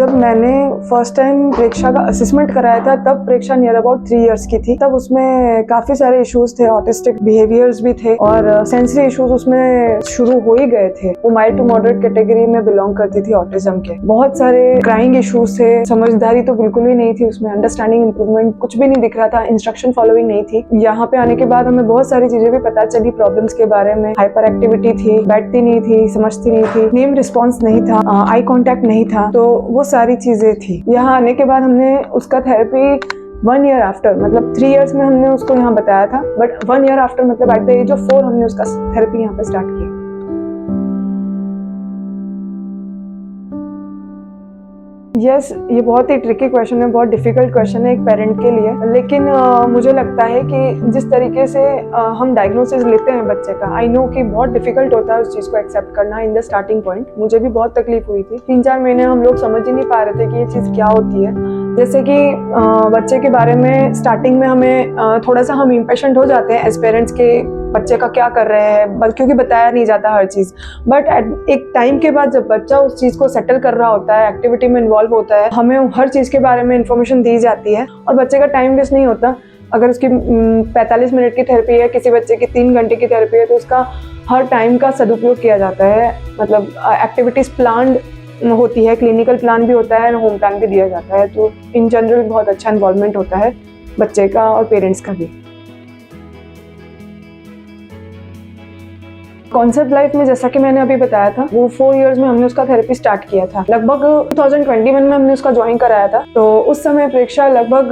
जब मैंने first time प्रेक्षा का असेसमेंट कराया था तब प्रेक्षा नियर अबाउट 3 इयर्स की थी। तब उसमें काफी सारे इश्यूज थे, ऑटिस्टिक बिहेवियर्स भी थे और सेंसरी इश्यूज उसमें शुरू हो ही गए थे। वो माइल्ड टू मॉडरेट कैटेगरी में बिलोंग करती थी ऑटिज्म के। बहुत सारे क्राइंग इश्यूज थे, समझदारी तो बिल्कुल भी नहीं थी उसमें, अंडरस्टैंडिंग इंप्रूवमेंट कुछ भी नहीं दिख रहा था, इंस्ट्रक्शन फॉलोइंग नहीं थी। यहाँ पे आने के बाद हमें बहुत सारी चीजें भी पता चली प्रॉब्लम्स के बारे में। हाइपर एक्टिविटी थी, बैठती नहीं थी, समझती नहीं थी, नेम रिस्पॉन्स नहीं था, आई कॉन्टेक्ट नहीं था, तो वो सारी चीजें थी। यहाँ आने के बाद हमने उसका थेरेपी 1 ईयर आफ्टर, मतलब 3 इयर्स में हमने उसको यहाँ बताया था, बट 1 ईयर आफ्टर मतलब एट द एज ऑफ 4 हमने उसका थेरेपी यहाँ पे स्टार्ट किया। यस, ये बहुत ही ट्रिकी क्वेश्चन है, बहुत डिफिकल्ट क्वेश्चन है एक पेरेंट के लिए। लेकिन मुझे लगता है कि जिस तरीके से हम डायग्नोसिस लेते हैं बच्चे का, आई नो कि बहुत डिफिकल्ट होता है उस चीज़ को एक्सेप्ट करना इन द स्टार्टिंग पॉइंट। मुझे भी बहुत तकलीफ हुई थी। 3-4 महीने हम लोग समझ ही नहीं पा रहे थे कि ये चीज़ क्या होती है। जैसे कि बच्चे के बारे में स्टार्टिंग में हमें थोड़ा सा हम इम्पेशेंट हो जाते हैं एज पेरेंट्स के, बच्चे का क्या कर रहे हैं, क्योंकि बताया नहीं जाता हर चीज़। बट एक टाइम के बाद जब बच्चा उस चीज़ को सेटल कर रहा होता है, एक्टिविटी में इन्वॉल्व होता है, हमें हर चीज़ के बारे में इन्फॉर्मेशन दी जाती है और बच्चे का टाइम वेस्ट नहीं होता। अगर उसकी 45 मिनट की थेरेपी है, किसी बच्चे की 3 घंटे की थेरेपी है, तो उसका हर टाइम का सदुपयोग किया जाता है। मतलब एक्टिविटीज़ प्लान होती है, क्लिनिकल प्लान भी होता है, होम प्लान भी दिया जाता है। तो इन जनरल बहुत अच्छा इन्वॉल्वमेंट होता है बच्चे का और पेरेंट्स का भी। कॉन्सेप्ट लाइफ में जैसा कि मैंने अभी बताया था, वो 4 इयर्स में हमने उसका थेरेपी स्टार्ट किया था। लगभग 2021 में हमने उसका ज्वाइन कराया था। तो उस समय प्रेक्षा लगभग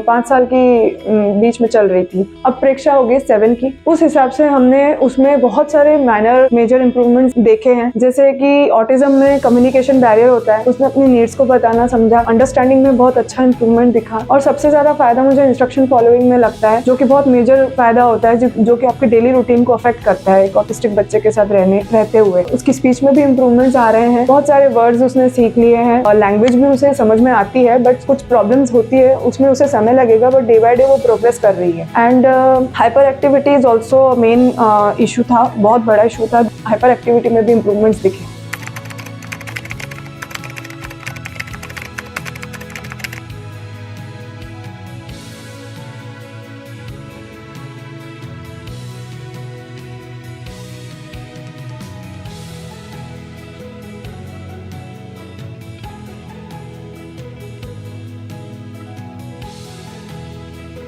5 साल की बीच में चल रही थी। अब प्रेक्षा हो गई 7 की। उस हिसाब से हमने उसमें बहुत सारे माइनर मेजर इंप्रूवमेंट्स देखे हैं। जैसे कि ऑटिज्म में कम्युनिकेशन बैरियर होता है, उसने अपनी नीड्स को बताना समझा, अंडरस्टैंडिंग में बहुत अच्छा इंप्रूवमेंट दिखा और सबसे ज्यादा फायदा मुझे इंस्ट्रक्शन फॉलोइंग में लगता है, जो कि बहुत मेजर फायदा होता है, जो कि आपके डेली रूटीन को अफेक्ट करता है एक ऑटिस्टिक बच्चे के साथ रहते हुए। उसकी स्पीच में भी इम्प्रूवमेंट्स आ रहे हैं, बहुत सारे वर्ड्स उसने सीख लिए हैं और लैंग्वेज भी उसे समझ में आती है। बट कुछ प्रॉब्लम्स होती है, उसमें उसे समय लगेगा, बट डे बाय डे वो प्रोग्रेस कर रही है। And hyper activity is also main issue था, बहुत बड़ा इशू था। हाइपर एक्टिविटी में भी इम्प्रूवमेंट्स दिखे।